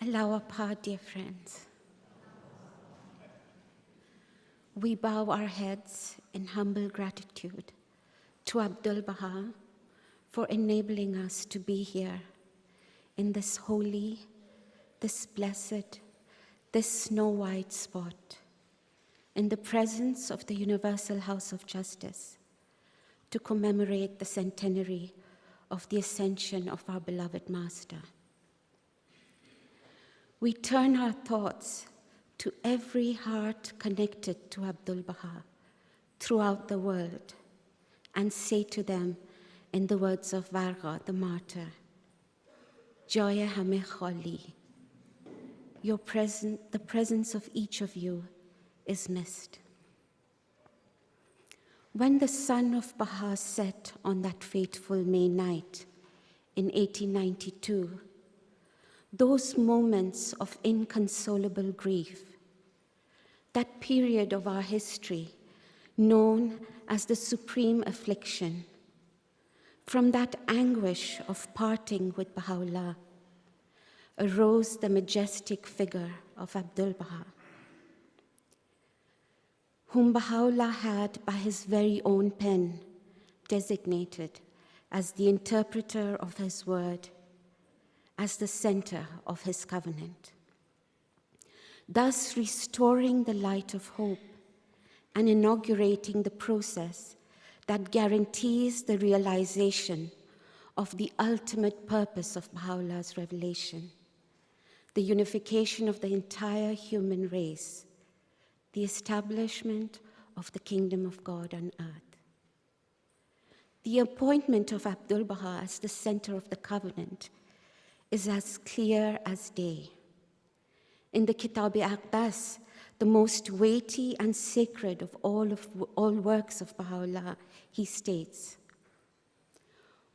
Allow our part, dear friends. We bow our heads in humble gratitude to Abdu'l-Bahá for enabling us to be here in this holy, this blessed, this snow-white spot, in the presence of the Universal House of Justice, to commemorate the centenary of the Ascension of our beloved Master. We turn our thoughts to every heart connected to Abdu'l-Bahá throughout the world and say to them in the words of Varga, the martyr, Joye hame khali. The presence of each of you is missed. When the sun of Baha set on that fateful May night in 1892, those moments of inconsolable grief, that period of our history known as the supreme affliction, from that anguish of parting with Baha'u'llah, arose the majestic figure of Abdu'l-Bahá, whom Baha'u'llah had by his very own pen designated as the interpreter of his word, as the center of his covenant, thus restoring the light of hope and inaugurating the process that guarantees the realization of the ultimate purpose of Baha'u'llah's revelation, the unification of the entire human race, the establishment of the kingdom of God on earth. The appointment of Abdu'l-Bahá as the center of the covenant is as clear as day. In the Kitab-i-Aqdas, the most weighty and sacred of all works of Baha'u'llah, he states,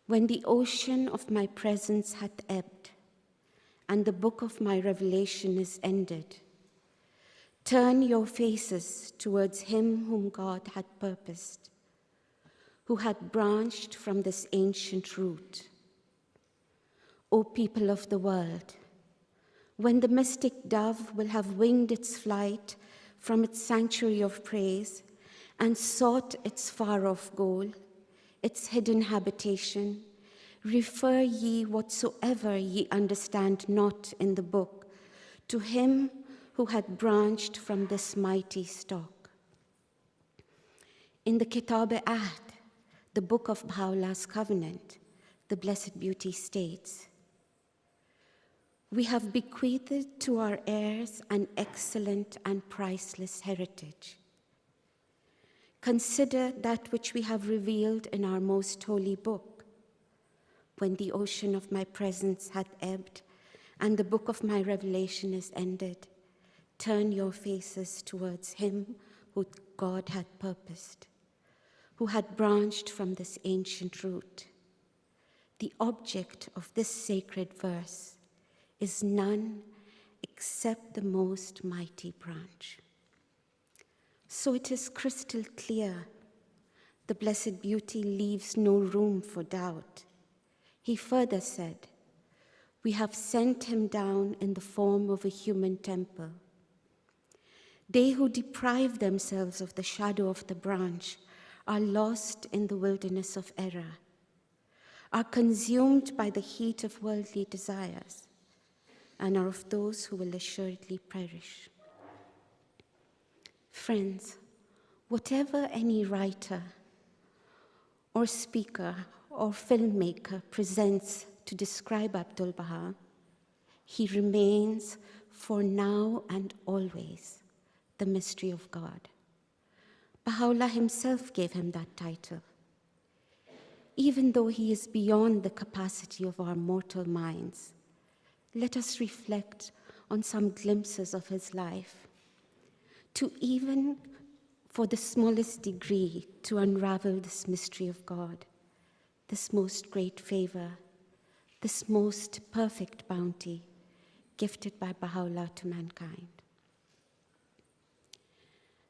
when the ocean of my presence hath ebbed, and the book of my revelation is ended, turn your faces towards him whom God had purposed, who had branched from this ancient root. O people of the world, when the mystic dove will have winged its flight from its sanctuary of praise and sought its far-off goal, its hidden habitation, refer ye whatsoever ye understand not in the book to him who had branched from this mighty stock. In the Kitab-e-Ahd, the book of Baha'u'llah's covenant, the Blessed Beauty states, we have bequeathed to our heirs an excellent and priceless heritage. Consider that which we have revealed in our most holy book. When the ocean of my presence hath ebbed and the book of my revelation is ended, turn your faces towards him who God had purposed, who had branched from this ancient root. The object of this sacred verse is none except the most mighty branch. So it is crystal clear. The Blessed Beauty leaves no room for doubt. He further said, we have sent him down in the form of a human temple. They who deprive themselves of the shadow of the branch are lost in the wilderness of error, are consumed by the heat of worldly desires, and are of those who will assuredly perish. Friends, whatever any writer or speaker or filmmaker presents to describe Abdu'l-Bahá, he remains for now and always the mystery of God. Baha'u'llah himself gave him that title. Even though he is beyond the capacity of our mortal minds, let us reflect on some glimpses of his life, to even for the smallest degree to unravel this mystery of God, this most great favor, this most perfect bounty gifted by Baha'u'llah to mankind.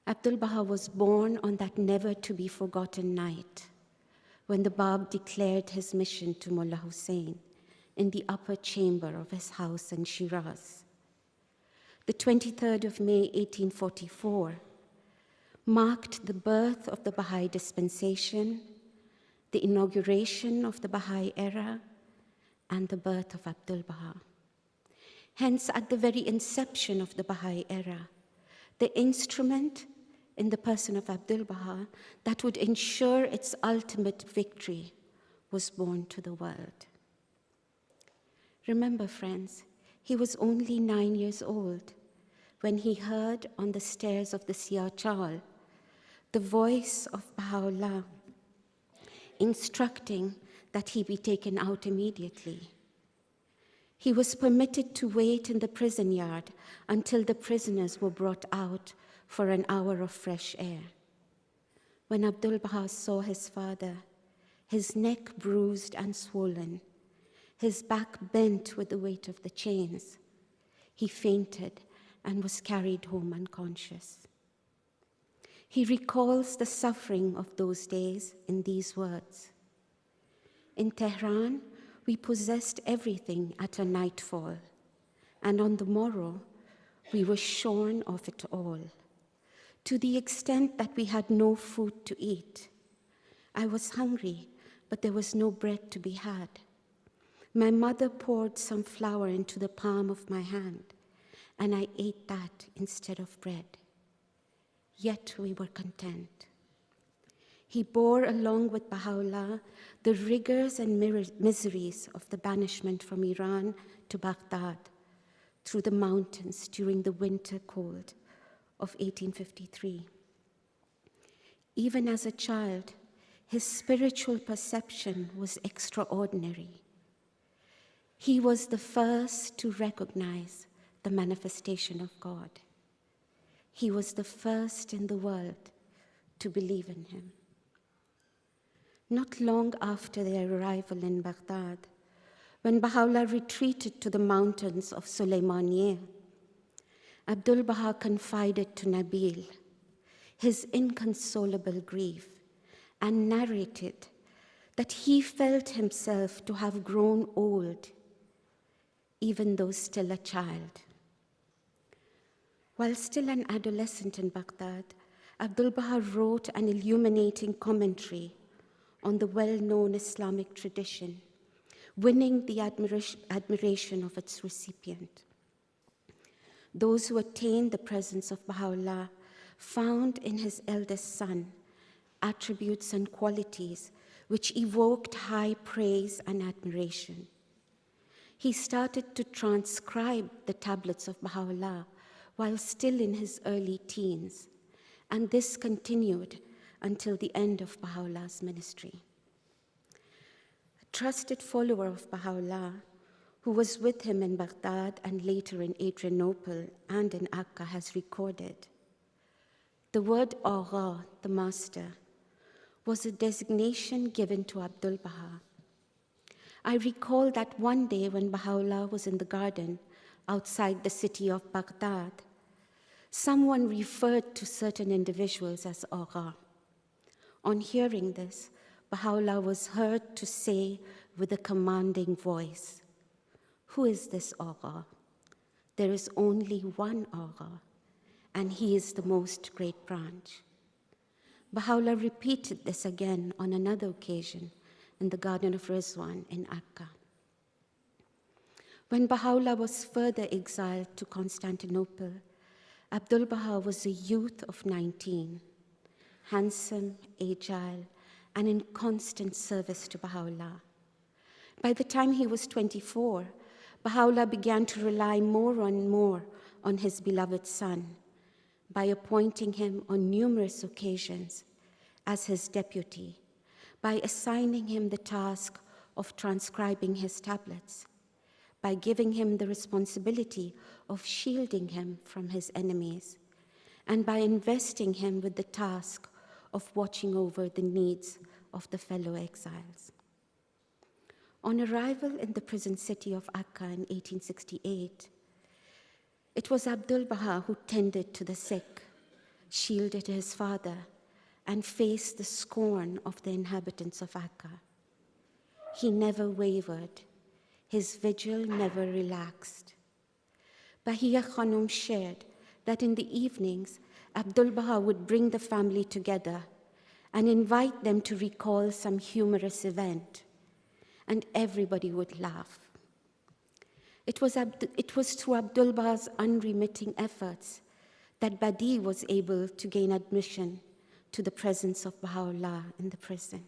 Abdu'l-Bahá was born on that never-to-be-forgotten night when the Bab declared his mission to Mullah Hussein in the upper chamber of his house in Shiraz. the 23rd of May, 1844, marked the birth of the Baha'i dispensation, the inauguration of the Baha'i era, and the birth of Abdu'l-Baha. Hence, at the very inception of the Baha'i era, the instrument in the person of Abdu'l-Baha that would ensure its ultimate victory was born to the world. Remember, friends, he was only 9 years old when he heard on the stairs of the Siyah Chal the voice of Baha'u'llah instructing that he be taken out immediately. He was permitted to wait in the prison yard until the prisoners were brought out for an hour of fresh air. When Abdu'l-Baha saw his father, his neck bruised and swollen, his back bent with the weight of the chains, he fainted and was carried home unconscious. He recalls the suffering of those days in these words: "In Tehran, we possessed everything at a nightfall, and on the morrow, we were shorn of it all, to the extent that we had no food to eat. I was hungry, but there was no bread to be had. My mother poured some flour into the palm of my hand, and I ate that instead of bread. Yet we were content." He bore along with Baha'u'llah the rigors and miseries of the banishment from Iran to Baghdad through the mountains during the winter cold of 1853. Even as a child, his spiritual perception was extraordinary. He was the first to recognize the manifestation of God. He was the first in the world to believe in him. Not long after their arrival in Baghdad, when Baha'u'llah retreated to the mountains of Sulaymaniyeh, Abdu'l-Baha confided to Nabil his inconsolable grief and narrated that he felt himself to have grown old, even though still a child. While still an adolescent in Baghdad, Abdu'l-Baha wrote an illuminating commentary on the well-known Islamic tradition, winning the admiration of its recipient. Those who attained the presence of Baha'u'llah found in his eldest son attributes and qualities which evoked high praise and admiration. He started to transcribe the tablets of Baha'u'llah while still in his early teens, and this continued until the end of Baha'u'llah's ministry. A trusted follower of Baha'u'llah, who was with him in Baghdad and later in Adrianople and in Akka, has recorded, "The word Agha, the master, was a designation given to Abdu'l-Baha. I recall that one day when Baha'u'llah was in the garden outside the city of Baghdad, someone referred to certain individuals as Agha. On hearing this, Baha'u'llah was heard to say with a commanding voice, 'Who is this Agha? There is only one Agha, and he is the most great branch.' Baha'u'llah repeated this again on another occasion in the Garden of Rizwan in Akka. When Baha'u'llah was further exiled to Constantinople, Abdu'l-Baha was a youth of 19, handsome, agile, and in constant service to Baha'u'llah. By the time he was 24, Baha'u'llah began to rely more and more on his beloved son by appointing him on numerous occasions as his deputy, by assigning him the task of transcribing his tablets, by giving him the responsibility of shielding him from his enemies, and by investing him with the task of watching over the needs of the fellow exiles. On arrival in the prison city of Akka in 1868, it was Abdu'l-Baha who tended to the sick, shielded his father, and faced the scorn of the inhabitants of Akka. He never wavered. His vigil never relaxed. Bahia Khanum shared that in the evenings, Abdu'l-Baha would bring the family together and invite them to recall some humorous event, and everybody would laugh. It was through Abdu'l-Baha's unremitting efforts that Badi was able to gain admission to the presence of Baha'u'llah in the prison.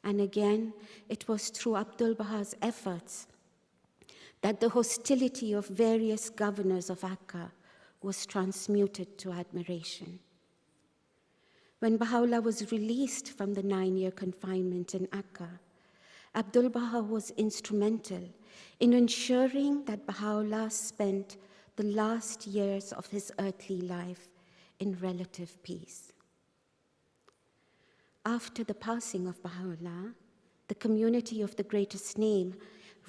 And again, it was through Abdu'l-Baha's efforts that the hostility of various governors of Akka was transmuted to admiration. When Baha'u'llah was released from the 9-year confinement in Akka, Abdu'l-Baha was instrumental in ensuring that Baha'u'llah spent the last years of his earthly life in relative peace. After the passing of Baha'u'llah, the community of the greatest name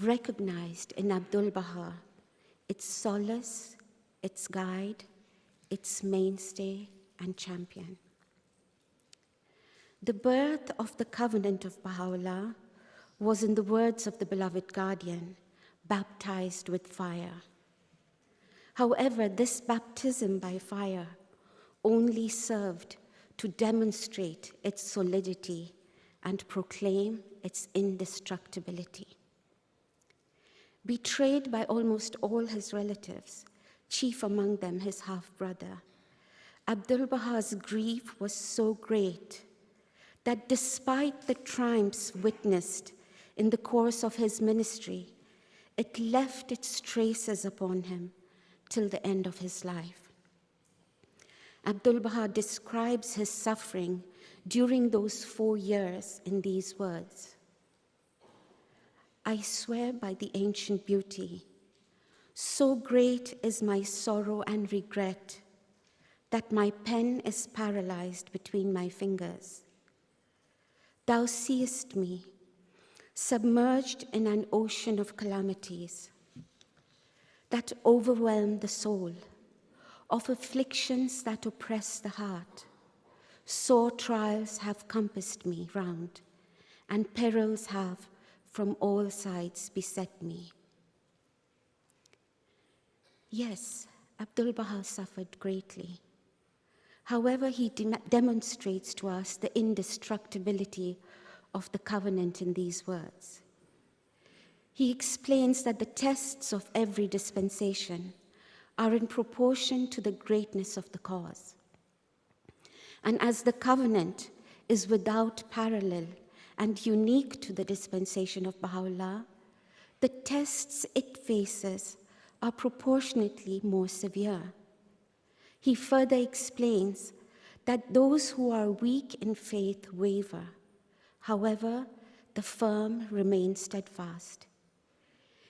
recognized in Abdu'l-Baha its solace, its guide, its mainstay and champion. The birth of the covenant of Baha'u'llah was, in the words of the beloved guardian, baptized with fire. However, this baptism by fire only served to demonstrate its solidity and proclaim its indestructibility. Betrayed by almost all his relatives, chief among them his half-brother, Abdu'l-Baha's grief was so great that despite the triumphs witnessed in the course of his ministry, it left its traces upon him till the end of his life. Abdu'l-Baha describes his suffering during those 4 years in these words: I swear by the ancient beauty, so great is my sorrow and regret that my pen is paralyzed between my fingers. Thou seest me, submerged in an ocean of calamities that overwhelm the soul, of afflictions that oppress the heart. Sore trials have compassed me round, and perils have from all sides beset me. Yes, Abdu'l-Baha suffered greatly. However, he demonstrates to us the indestructibility of the covenant in these words. He explains that the tests of every dispensation are in proportion to the greatness of the cause. And as the covenant is without parallel and unique to the dispensation of Baha'u'llah, the tests it faces are proportionately more severe. He further explains that those who are weak in faith waver. However, the firm remain steadfast.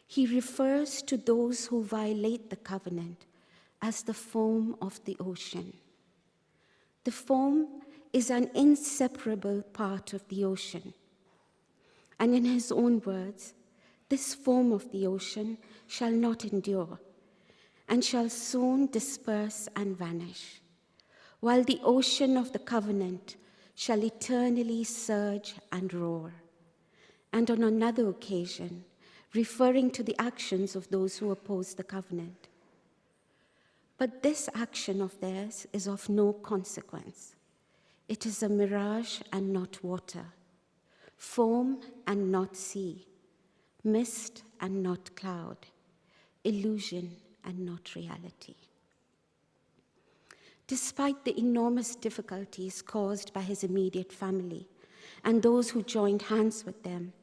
He refers to those who violate the covenant as the foam of the ocean. The foam is an inseparable part of the ocean. And in his own words, this foam of the ocean shall not endure, and shall soon disperse and vanish, while the ocean of the covenant shall eternally surge and roar. And on another occasion, referring to the actions of those who oppose the covenant. But this action of theirs is of no consequence. It is a mirage and not water, foam and not sea, mist and not cloud, illusion and not reality. Despite the enormous difficulties caused by his immediate family and those who joined hands with them,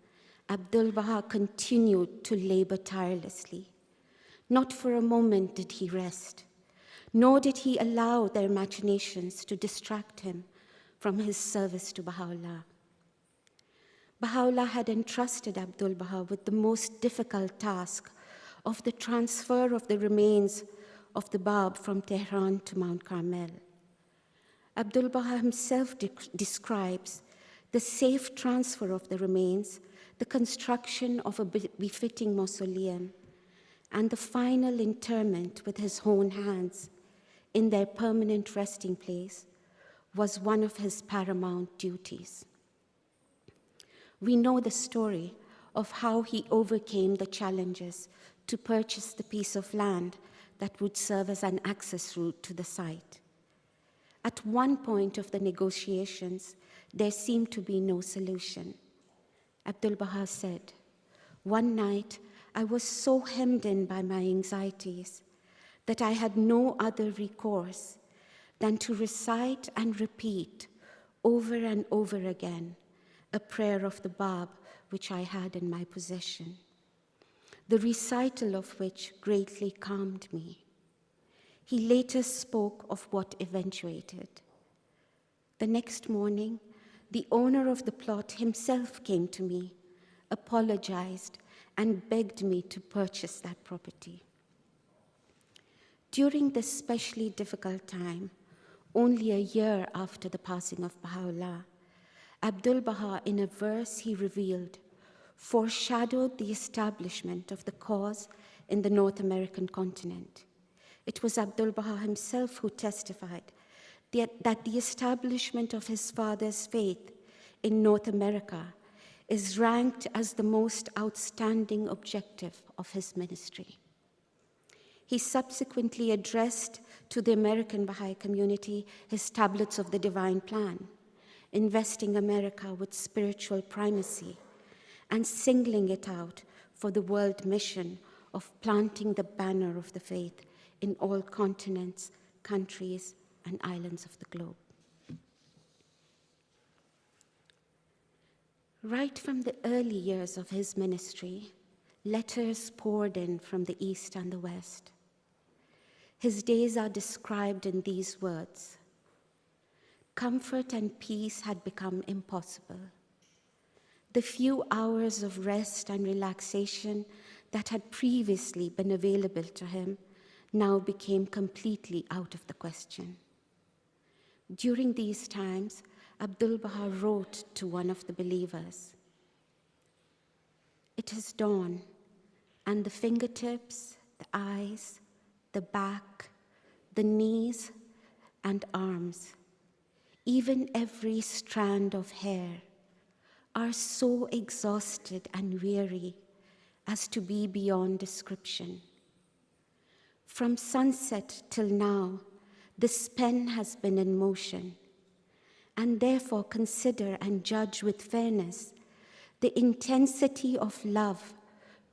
Abdu'l-Baha continued to labor tirelessly. Not for a moment did he rest, nor did he allow their imaginations to distract him from his service to Baha'u'llah. Baha'u'llah had entrusted Abdu'l-Baha with the most difficult task of the transfer of the remains of the Bab from Tehran to Mount Carmel. Abdu'l-Baha himself describes the safe transfer of the remains, the construction of a befitting mausoleum, and the final interment with his own hands in their permanent resting place was one of his paramount duties. We know the story of how he overcame the challenges to purchase the piece of land that would serve as an access route to the site. At one point of the negotiations, there seemed to be no solution. Abdu'l-Bahá said, "One night, I was so hemmed in by my anxieties that I had no other recourse than to recite and repeat over and over again a prayer of the Bab which I had in my possession, the recital of which greatly calmed me." He later spoke of what eventuated. The next morning, the owner of the plot himself came to me, apologized, and begged me to purchase that property. During this especially difficult time, only a year after the passing of Baha'u'llah, Abdu'l-Bahá, in a verse he revealed, foreshadowed the establishment of the cause in the North American continent. It was Abdu'l-Bahá himself who testified that the establishment of his father's faith in North America is ranked as the most outstanding objective of his ministry. He subsequently addressed to the American Baha'i community his tablets of the divine plan, investing America with spiritual primacy and singling it out for the world mission of planting the banner of the faith in all continents, countries, and islands of the globe. Right from the early years of his ministry, letters poured in from the East and the West. His days are described in these words: "Comfort and peace had become impossible. The few hours of rest and relaxation that had previously been available to him now became completely out of the question." During these times, Abdu'l-Bahá wrote to one of the believers, "It is dawn, and the fingertips, the eyes, the back, the knees, and arms, even every strand of hair, are so exhausted and weary as to be beyond description. From sunset till now, this pen has been in motion, and therefore consider and judge with fairness the intensity of love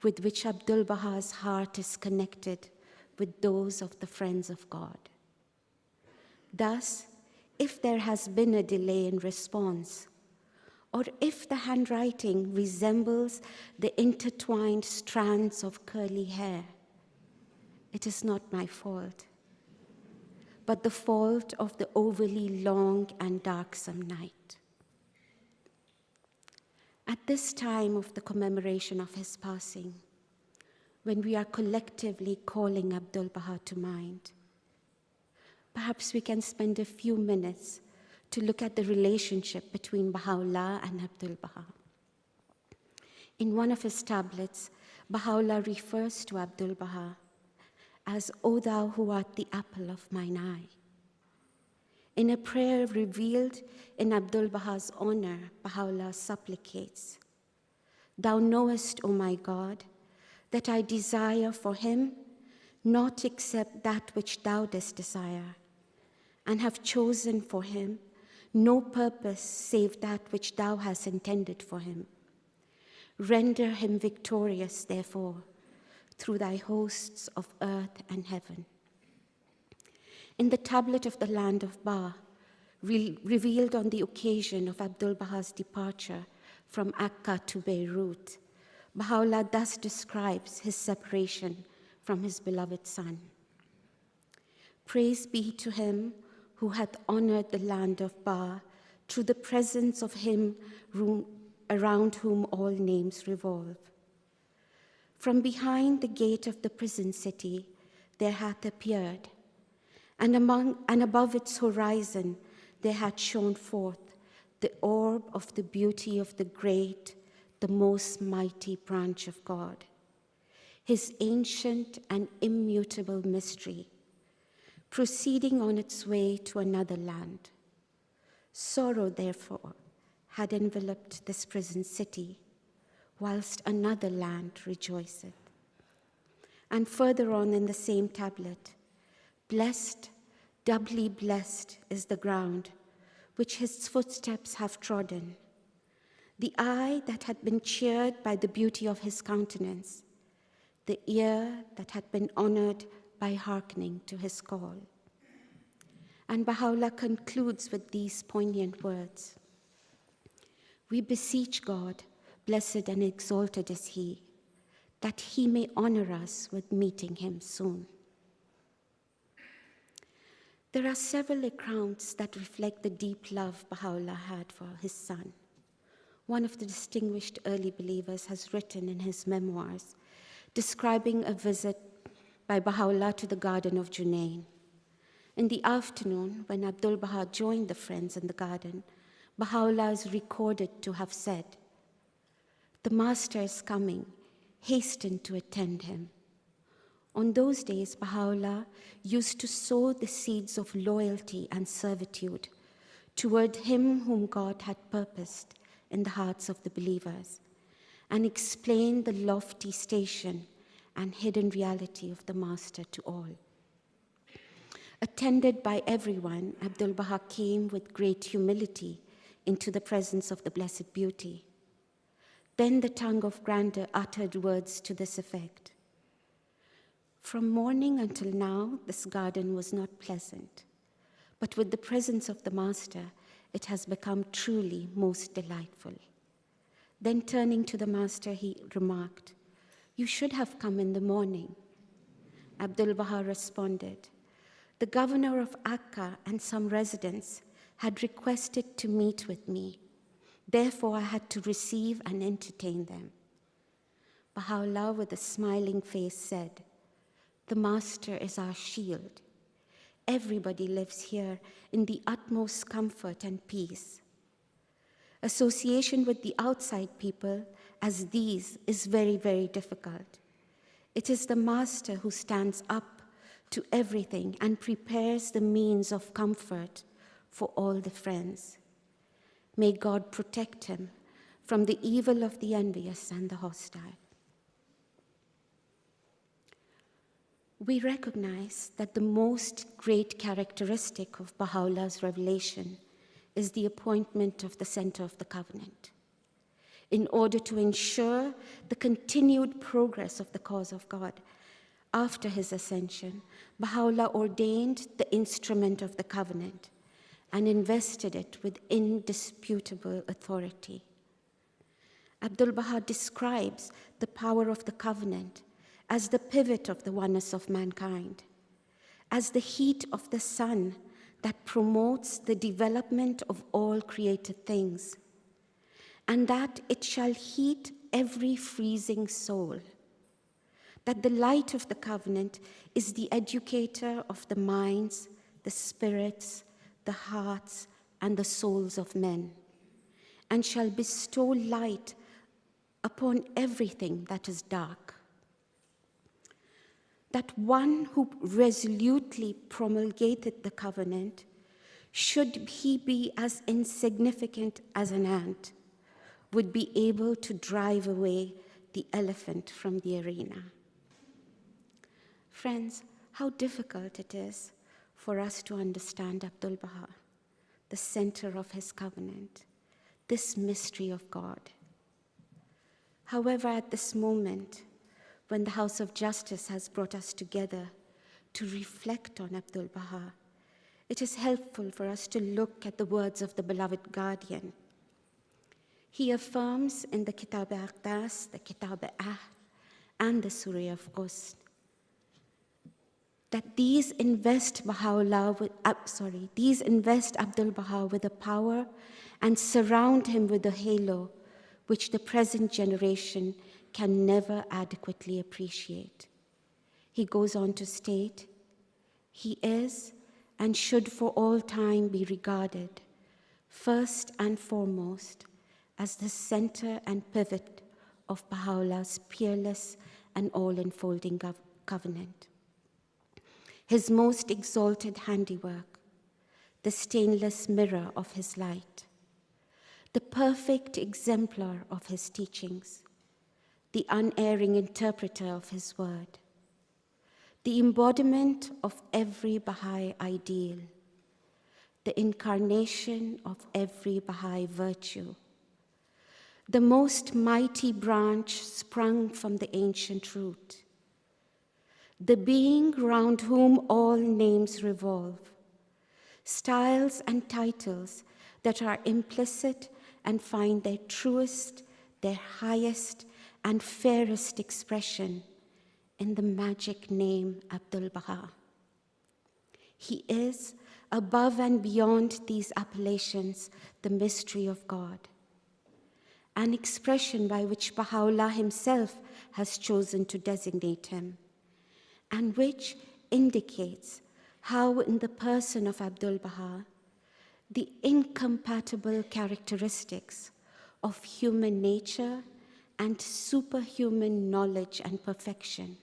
with which Abdu'l-Bahá's heart is connected with those of the friends of God. Thus, if there has been a delay in response, or if the handwriting resembles the intertwined strands of curly hair, it is not my fault, but the fault of the overly long and darksome night." At this time of the commemoration of his passing, when we are collectively calling Abdu'l-Bahá to mind, perhaps we can spend a few minutes to look at the relationship between Baha'u'llah and Abdu'l-Bahá. In one of his tablets, Baha'u'llah refers to Abdu'l-Bahá as, "O thou who art the apple of mine eye." In a prayer revealed in Abdu'l-Bahá's honor, Baha'u'llah supplicates, "Thou knowest, O my God, that I desire for him not except that which thou dost desire, and have chosen for him no purpose save that which thou hast intended for him. Render him victorious, therefore, through thy hosts of earth and heaven." In the tablet of the land of Ba, revealed on the occasion of Abdu'l-Bahá's departure from Akka to Beirut, Baha'u'llah thus describes his separation from his beloved son. "Praise be to him who hath honored the land of Ba through the presence of him around whom all names revolve. From behind the gate of the prison city there hath appeared, and above its horizon there hath shone forth the orb of the beauty of the great, the most mighty branch of God, his ancient and immutable mystery, proceeding on its way to another land. Sorrow, therefore, had enveloped this prison city, whilst another land rejoiceth. And further on in the same tablet, blessed, doubly blessed is the ground which his footsteps have trodden, the eye that had been cheered by the beauty of his countenance, the ear that had been honored by hearkening to his call. And Baha'u'llah concludes with these poignant words: "We beseech God, blessed and exalted is he, that he may honor us with meeting him soon." There are several accounts that reflect the deep love Baha'u'llah had for his son. One of the distinguished early believers has written in his memoirs, describing a visit by Baha'u'llah to the garden of Junayn. In the afternoon, when Abdu'l-Baha joined the friends in the garden, Baha'u'llah is recorded to have said, "The master is coming, hasten to attend him." On those days, Baha'u'llah used to sow the seeds of loyalty and servitude toward him whom God had purposed in the hearts of the believers, and explain the lofty station and hidden reality of the master to all. Attended by everyone, Abdu'l-Baha came with great humility into the presence of the Blessed Beauty. Then the tongue of grandeur uttered words to this effect: "From morning until now, this garden was not pleasant, but with the presence of the Master, it has become truly most delightful." Then turning to the Master, he remarked, "You should have come in the morning." Abdu'l-Baha responded, "The governor of Akka and some residents had requested to meet with me. Therefore, I had to receive and entertain them." Baha'u'llah, with a smiling face, said, "The Master is our shield. Everybody lives here in the utmost comfort and peace. Association with the outside people as these is very, very difficult. It is the Master who stands up to everything and prepares the means of comfort for all the friends. May God protect him from the evil of the envious and the hostile." We recognize that the most great characteristic of Baha'u'llah's revelation is the appointment of the center of the covenant. In order to ensure the continued progress of the cause of God, after his ascension, Baha'u'llah ordained the instrument of the covenant and invested it with indisputable authority. Abdu'l-Baha describes the power of the covenant as the pivot of the oneness of mankind, as the heat of the sun that promotes the development of all created things, and that it shall heat every freezing soul, that the light of the covenant is the educator of the minds, the spirits, the hearts, and the souls of men, and shall bestow light upon everything that is dark. That one who resolutely promulgated the covenant, should he be as insignificant as an ant, would be able to drive away the elephant from the arena. Friends, how difficult it is for us to understand Abdu'l-Baha, the center of his covenant, this mystery of God. However, at this moment, when the House of Justice has brought us together to reflect on Abdu'l-Baha, it is helpful for us to look at the words of the beloved guardian. He affirms in the Kitab-e-Aqdas, the Kitab-e-Ahd, and the Surah of Qusd that these invest Abdu'l-Baha with a power and surround him with a halo which the present generation can never adequately appreciate. He goes on to state, "He is and should for all time be regarded, first and foremost, as the center and pivot of Baha'u'llah's peerless and all-enfolding covenant. His most exalted handiwork, the stainless mirror of his light, the perfect exemplar of his teachings, the unerring interpreter of his word, the embodiment of every Baha'i ideal, the incarnation of every Baha'i virtue, the most mighty branch sprung from the ancient root, the being round whom all names revolve, styles and titles that are implicit and find their truest, their highest, and fairest expression in the magic name Abdu'l-Bahá. He is, above and beyond these appellations, the mystery of God, an expression by which Baha'u'llah himself has chosen to designate him, and which indicates how in the person of Abdu'l-Bahá, the incompatible characteristics of human nature and superhuman knowledge and perfection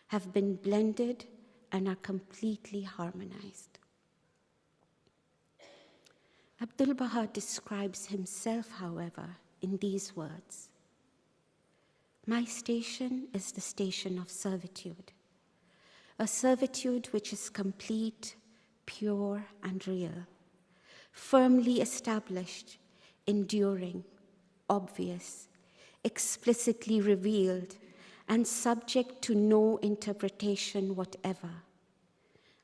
have been blended and are completely harmonized. Abdu'l-Bahá describes himself, however, in these words: "My station is the station of servitude, a servitude which is complete, pure, and real, firmly established, enduring, obvious, explicitly revealed, and subject to no interpretation whatever.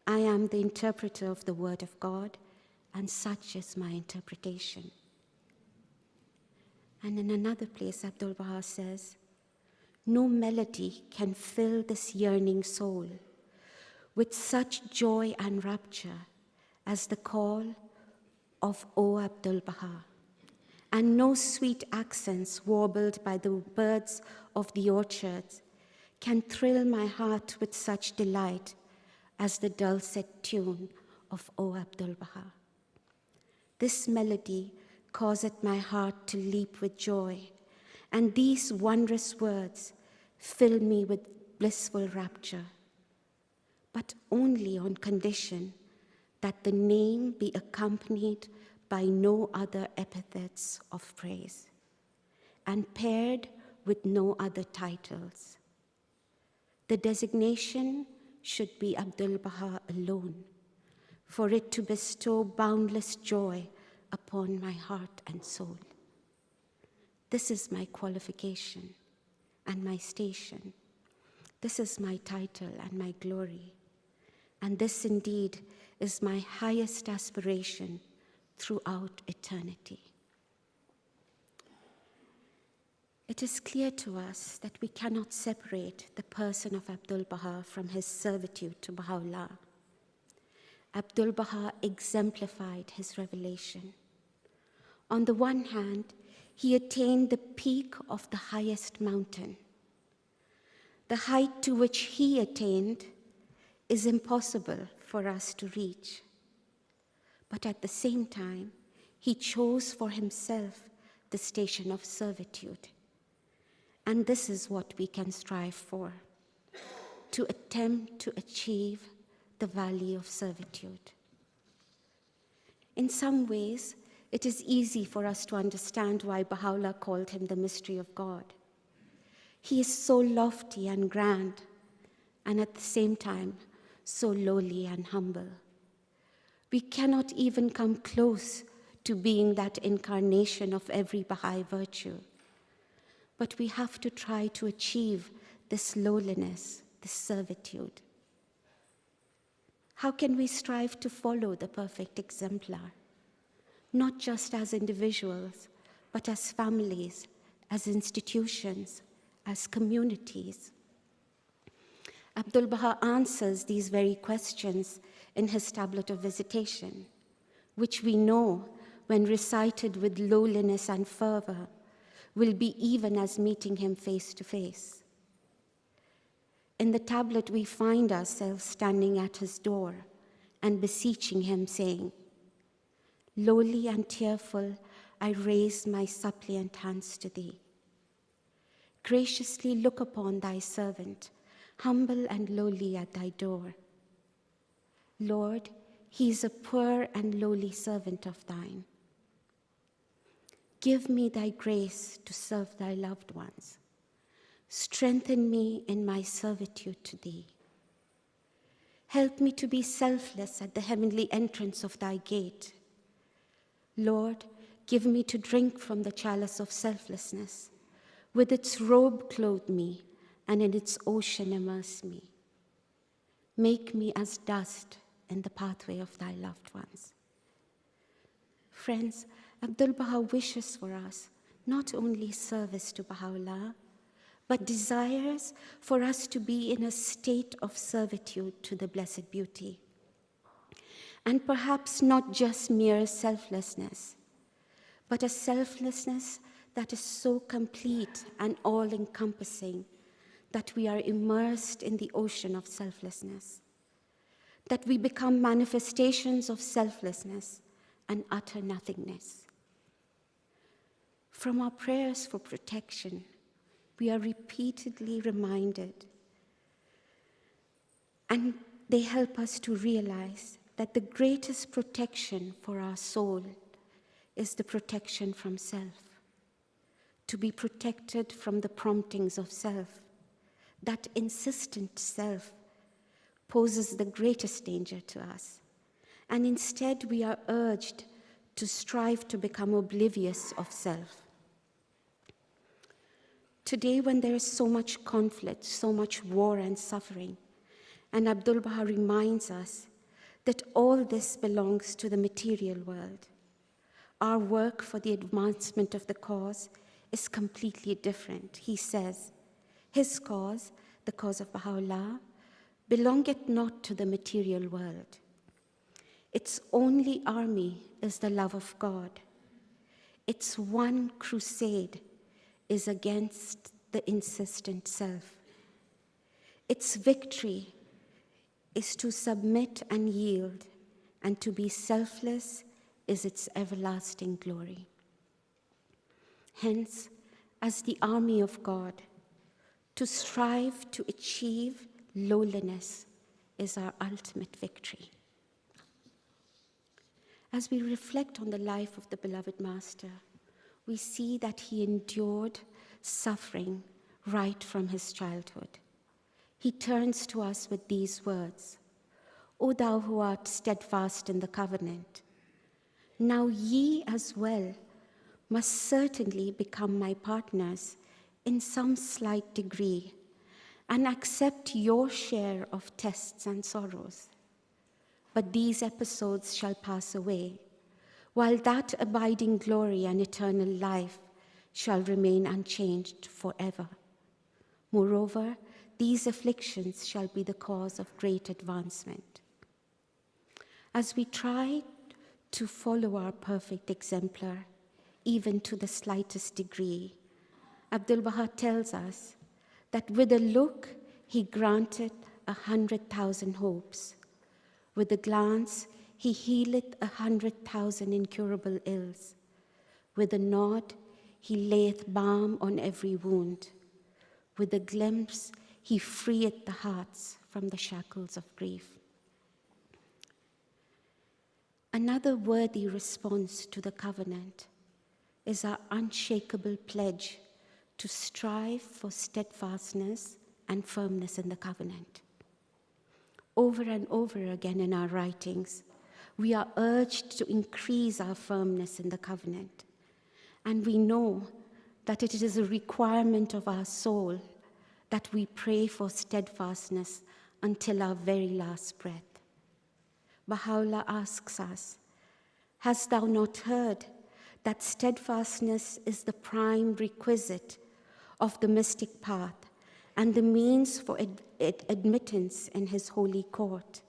I am the interpreter of the word of God, and such is my interpretation." And in another place, Abdu'l-Bahá says, "No melody can fill this yearning soul with such joy and rapture as the call of O Abdu'l-Bahá, and no sweet accents warbled by the birds of the orchards can thrill my heart with such delight as the dulcet tune of O Abdu'l-Bahá. This melody causeth my heart to leap with joy, and these wondrous words fill me with blissful rapture, but only on condition that the name be accompanied by no other epithets of praise, and paired with no other titles. The designation should be Abdu'l-Bahá alone, for it to bestow boundless joy upon my heart and soul. This is my qualification and my station. This is my title and my glory. And this indeed is my highest aspiration throughout eternity." It is clear to us that we cannot separate the person of Abdu'l-Bahá from his servitude to Baha'u'llah. Abdu'l-Bahá exemplified his revelation. On the one hand, he attained the peak of the highest mountain. The height to which he attained is impossible for us to reach. But at the same time, he chose for himself the station of servitude. And this is what we can strive for, to attempt to achieve the valley of servitude. In some ways, it is easy for us to understand why Baha'u'llah called him the mystery of God. He is so lofty and grand, and at the same time, so lowly and humble. We cannot even come close to being that incarnation of every Baha'i virtue. But we have to try to achieve this lowliness, this servitude. How can we strive to follow the perfect exemplar? Not just as individuals, but as families, as institutions, as communities. Abdu'l-Bahá answers these very questions in his tablet of Visitation, which we know, when recited with lowliness and fervor, will be even as meeting him face to face. In the tablet, we find ourselves standing at his door and beseeching him, saying, "Lowly and tearful, I raise my suppliant hands to thee. Graciously look upon thy servant, humble and lowly at thy door. Lord, he is a poor and lowly servant of thine. Give me thy grace to serve thy loved ones. Strengthen me in my servitude to thee. Help me to be selfless at the heavenly entrance of thy gate. Lord, give me to drink from the chalice of selflessness. With its robe clothe me, and in its ocean immerse me. Make me as dust in the pathway of thy loved ones. Friends, Abdu'l-Bahá wishes for us not only service to Baha'u'llah, but desires for us to be in a state of servitude to the Blessed Beauty. And perhaps not just mere selflessness, but a selflessness that is so complete and all-encompassing that we are immersed in the ocean of selflessness, that we become manifestations of selflessness and utter nothingness. From our prayers for protection, we are repeatedly reminded, and they help us to realize that the greatest protection for our soul is the protection from self. To be protected from the promptings of self, that insistent self poses the greatest danger to us. And instead we are urged to strive to become oblivious of self. Today, when there is so much conflict, so much war and suffering, and Abdu'l-Bahá reminds us that all this belongs to the material world, our work for the advancement of the cause is completely different. He says, his cause, the cause of Baha'u'llah, belongeth not to the material world. Its only army is the love of God. Its one crusade is against the insistent self. Its victory is to submit and yield, and to be selfless is its everlasting glory. Hence, as the army of God, to strive to achieve lowliness is our ultimate victory. As we reflect on the life of the beloved Master, we see that he endured suffering right from his childhood. He turns to us with these words, O thou who art steadfast in the covenant, now ye as well must certainly become my partners in some slight degree and accept your share of tests and sorrows. But these episodes shall pass away, while that abiding glory and eternal life shall remain unchanged forever. Moreover, these afflictions shall be the cause of great advancement. As we try to follow our perfect exemplar, even to the slightest degree, Abdu'l-Bahá tells us that with a look he granted 100,000 hopes. With a glance he healeth 100,000 incurable ills. With a nod he layeth balm on every wound. With a glimpse he freeth the hearts from the shackles of grief. Another worthy response to the covenant is our unshakable pledge to strive for steadfastness and firmness in the covenant. Over and over again in our writings, we are urged to increase our firmness in the covenant. And we know that it is a requirement of our soul that we pray for steadfastness until our very last breath. Baha'u'llah asks us, hast thou not heard that steadfastness is the prime requisite of the mystic path and the means for admittance in his holy court?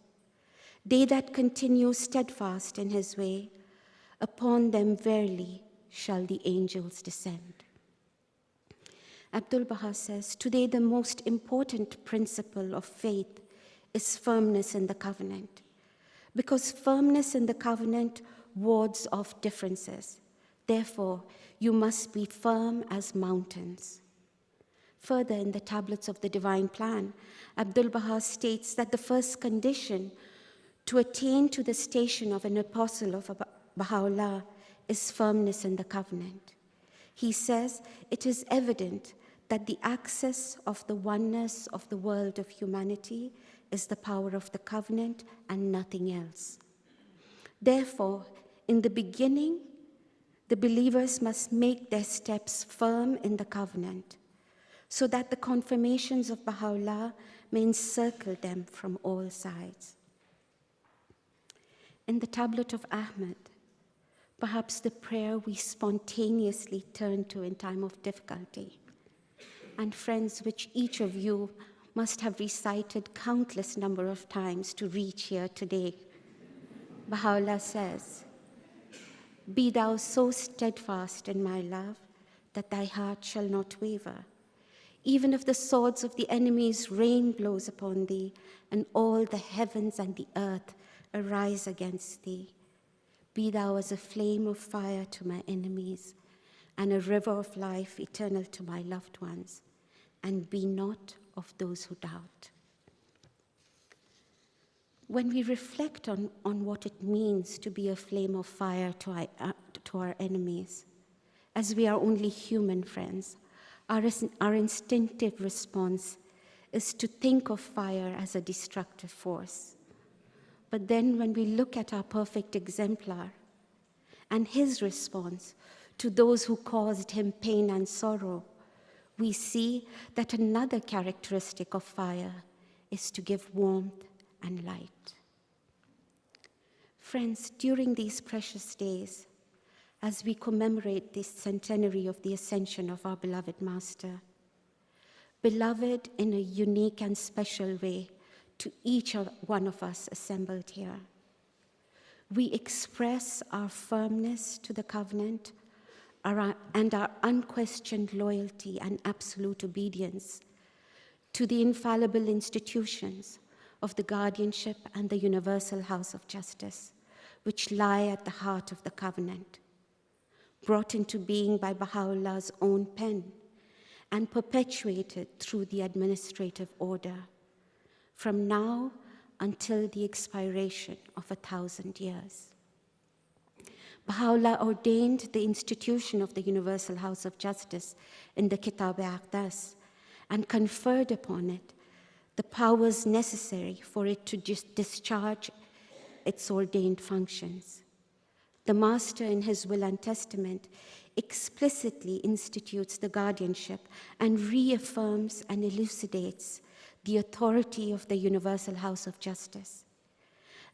They that continue steadfast in his way, upon them verily shall the angels descend. Abdu'l-Bahá says, today the most important principle of faith is firmness in the covenant, because firmness in the covenant wards off differences. Therefore, you must be firm as mountains. Further, in the tablets of the divine plan, Abdu'l-Bahá states that the first condition to attain to the station of an apostle of Baha'u'llah is firmness in the covenant. He says, it is evident that the access of the oneness of the world of humanity is the power of the covenant and nothing else. Therefore, in the beginning, the believers must make their steps firm in the covenant, so that the confirmations of Baha'u'llah may encircle them from all sides. In the tablet of Ahmad, perhaps the prayer we spontaneously turn to in time of difficulty, and friends, which each of you must have recited countless number of times to reach here today. Baha'u'llah says, "Be thou so steadfast in my love that thy heart shall not waver. Even if the swords of the enemy's rain blows upon thee, and all the heavens and the earth arise against thee, be thou as a flame of fire to my enemies, and a river of life eternal to my loved ones, and be not of those who doubt." When we reflect on what it means to be a flame of fire to our enemies, as we are only human, friends, our instinctive response is to think of fire as a destructive force. But then when we look at our perfect exemplar and his response to those who caused him pain and sorrow, we see that another characteristic of fire is to give warmth and light. Friends, during these precious days, as we commemorate this centenary of the Ascension of our beloved Master, beloved in a unique and special way to each one of us assembled here, we express our firmness to the covenant and our unquestioned loyalty and absolute obedience to the infallible institutions of the guardianship and the universal house of justice, which lie at the heart of the covenant, brought into being by Baha'u'llah's own pen and perpetuated through the administrative order, from now until the expiration of 1,000 years. Baha'u'llah ordained the institution of the Universal House of Justice in the Kitab-e-Aqdas and conferred upon it the powers necessary for it to discharge its ordained functions. The Master, in his will and testament, explicitly institutes the guardianship and reaffirms and elucidates the authority of the Universal House of Justice,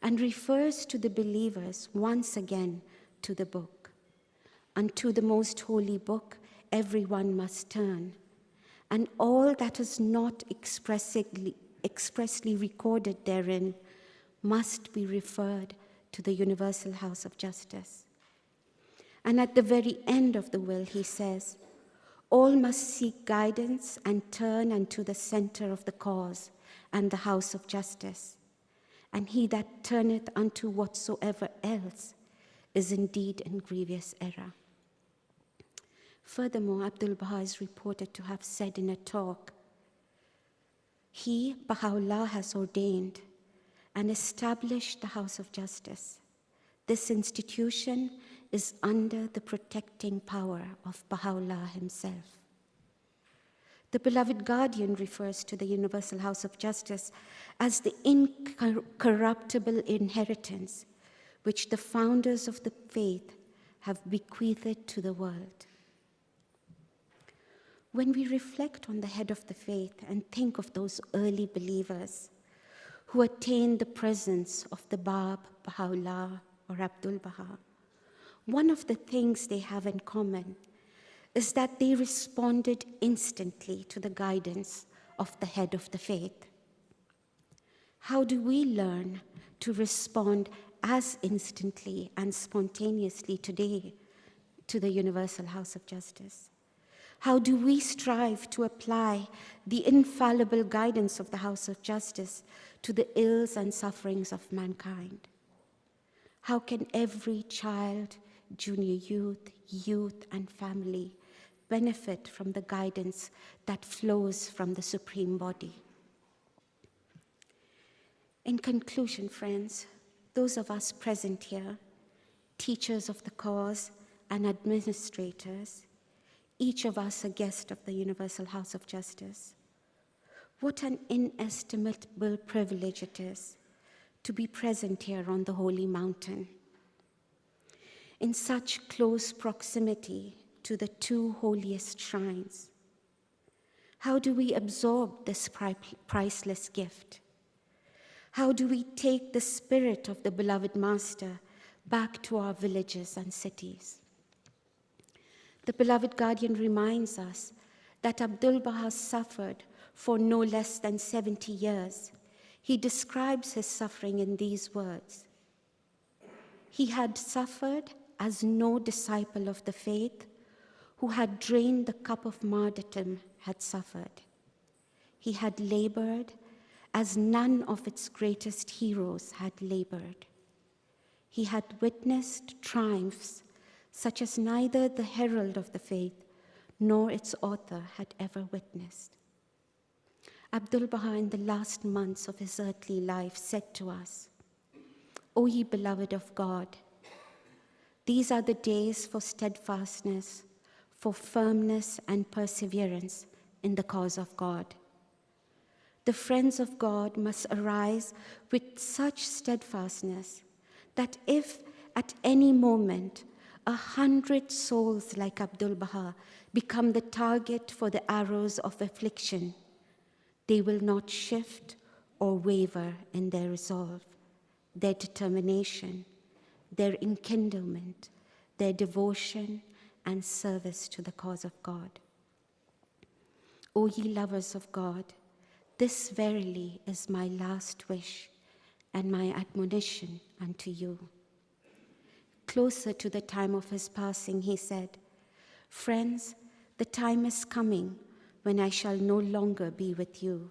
and refers to the believers once again to the book. Unto the most holy book everyone must turn, and all that is not expressly recorded therein must be referred to the Universal House of Justice. And at the very end of the will, he says, all must seek guidance and turn unto the center of the cause and the house of justice. And he that turneth unto whatsoever else is indeed in grievous error. Furthermore, Abdu'l-Bahá is reported to have said in a talk, he, Baha'u'llah, has ordained and established the house of justice. This institution is under the protecting power of Baha'u'llah himself. The beloved guardian refers to the Universal House of Justice as the incorruptible inheritance which the founders of the faith have bequeathed to the world. When we reflect on the head of the faith and think of those early believers who attained the presence of the Bab, Baha'u'llah, or Abdu'l-Bahá, one of the things they have in common is that they responded instantly to the guidance of the head of the faith. How do we learn to respond as instantly and spontaneously today to the Universal House of Justice? How do we strive to apply the infallible guidance of the House of Justice to the ills and sufferings of mankind? How can every child, junior youth, and family benefit from the guidance that flows from the Supreme Body? In conclusion, friends, those of us present here, teachers of the cause and administrators, each of us a guest of the Universal House of Justice, What an inestimable privilege it is to be present here on the holy mountain, in such close proximity to the two holiest shrines. How do we absorb this priceless gift? How do we take the spirit of the beloved Master back to our villages and cities? The beloved guardian reminds us that Abdu'l-Bahá suffered for no less than 70 years. He describes his suffering in these words: "He had suffered as no disciple of the faith who had drained the cup of martyrdom had suffered. He had labored as none of its greatest heroes had labored. He had witnessed triumphs such as neither the herald of the faith nor its author had ever witnessed." Abdu'l-Bahá, in the last months of his earthly life, said to us, "O ye beloved of God, these are the days for steadfastness, for firmness and perseverance in the cause of God. The friends of God must arise with such steadfastness that if at any moment 100 souls like Abdu'l-Bahá become the target for the arrows of affliction, they will not shift or waver in their resolve, their determination, their enkindlement, their devotion and service to the cause of God. O ye lovers of God, this verily is my last wish and my admonition unto you." Closer to the time of his passing, he said, "Friends, the time is coming when I shall no longer be with you.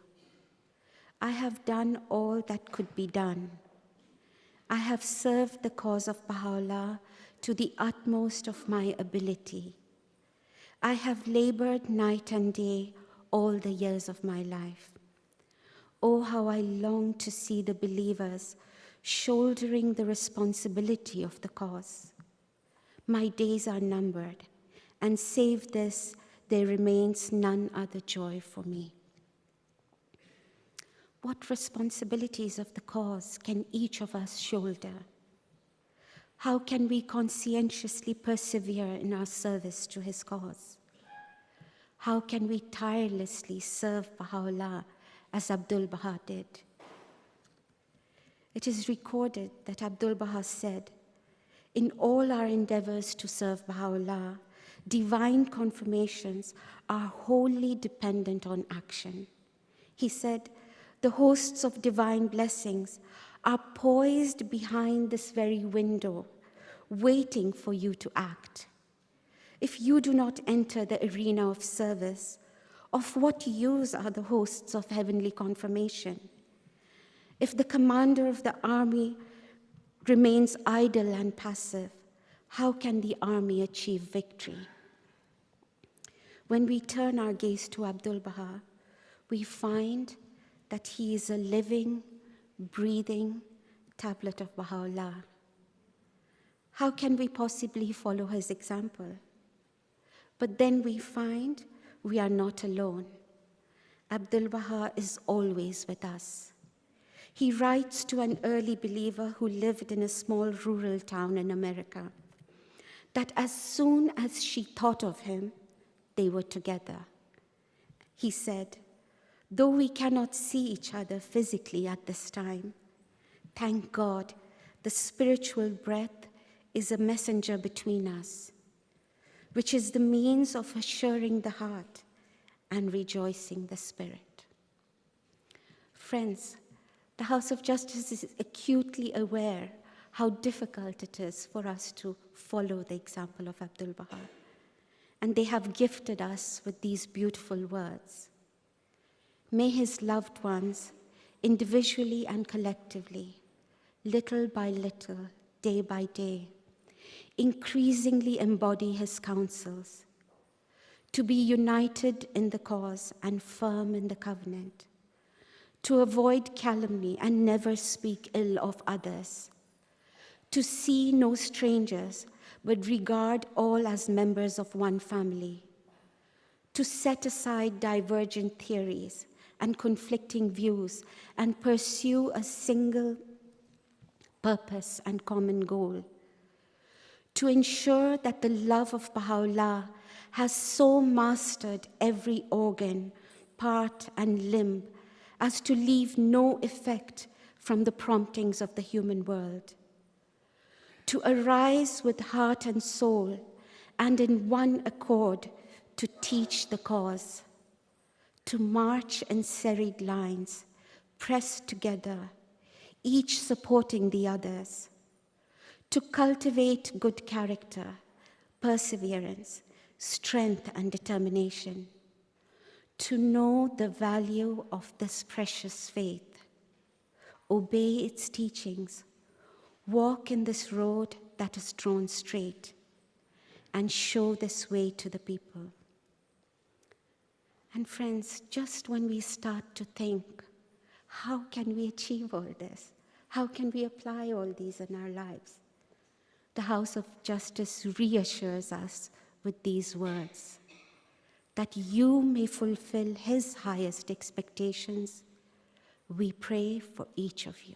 I have done all that could be done. I have served the cause of Baha'u'llah to the utmost of my ability. I have labored night and day all the years of my life. Oh, how I long to see the believers shouldering the responsibility of the cause. My days are numbered, and save this, there remains none other joy for me." What responsibilities of the cause can each of us shoulder? How can we conscientiously persevere in our service to his cause? How can we tirelessly serve Baha'u'llah as Abdu'l-Bahá did? It is recorded that Abdu'l-Bahá said, "In all our endeavors to serve Baha'u'llah, divine confirmations are wholly dependent on action." He said, "The hosts of divine blessings are poised behind this very window, waiting for you to act. If you do not enter the arena of service, of what use are the hosts of heavenly confirmation? If the commander of the army remains idle and passive, how can the army achieve victory?" When we turn our gaze to Abdu'l-Bahá, we find that he is a living, breathing tablet of Baha'u'llah. How can we possibly follow his example? But then we find we are not alone. Abdu'l-Bahá is always with us. He writes to an early believer who lived in a small rural town in America that as soon as she thought of him, they were together. He said, "Though we cannot see each other physically at this time, thank God the spiritual breath is a messenger between us, which is the means of assuring the heart and rejoicing the spirit." Friends, the House of Justice is acutely aware how difficult it is for us to follow the example of Abdu'l-Bahá, and they have gifted us with these beautiful words. May his loved ones, individually and collectively, little by little, day by day, increasingly embody his counsels, to be united in the cause and firm in the covenant, to avoid calumny and never speak ill of others, to see no strangers but regard all as members of one family, to set aside divergent theories and conflicting views and pursue a single purpose and common goal. To ensure that the love of Baha'u'llah has so mastered every organ, part, and limb as to leave no effect from the promptings of the human world. To arise with heart and soul and in one accord to teach the cause. To march in serried lines, pressed together, each supporting the others. To cultivate good character, perseverance, strength, and determination. To know the value of this precious faith, obey its teachings, walk in this road that is drawn straight, and show this way to the people. And friends, just when we start to think, how can we achieve all this? How can we apply all these in our lives? The House of Justice reassures us with these words, that you may fulfill His highest expectations. We pray for each of you.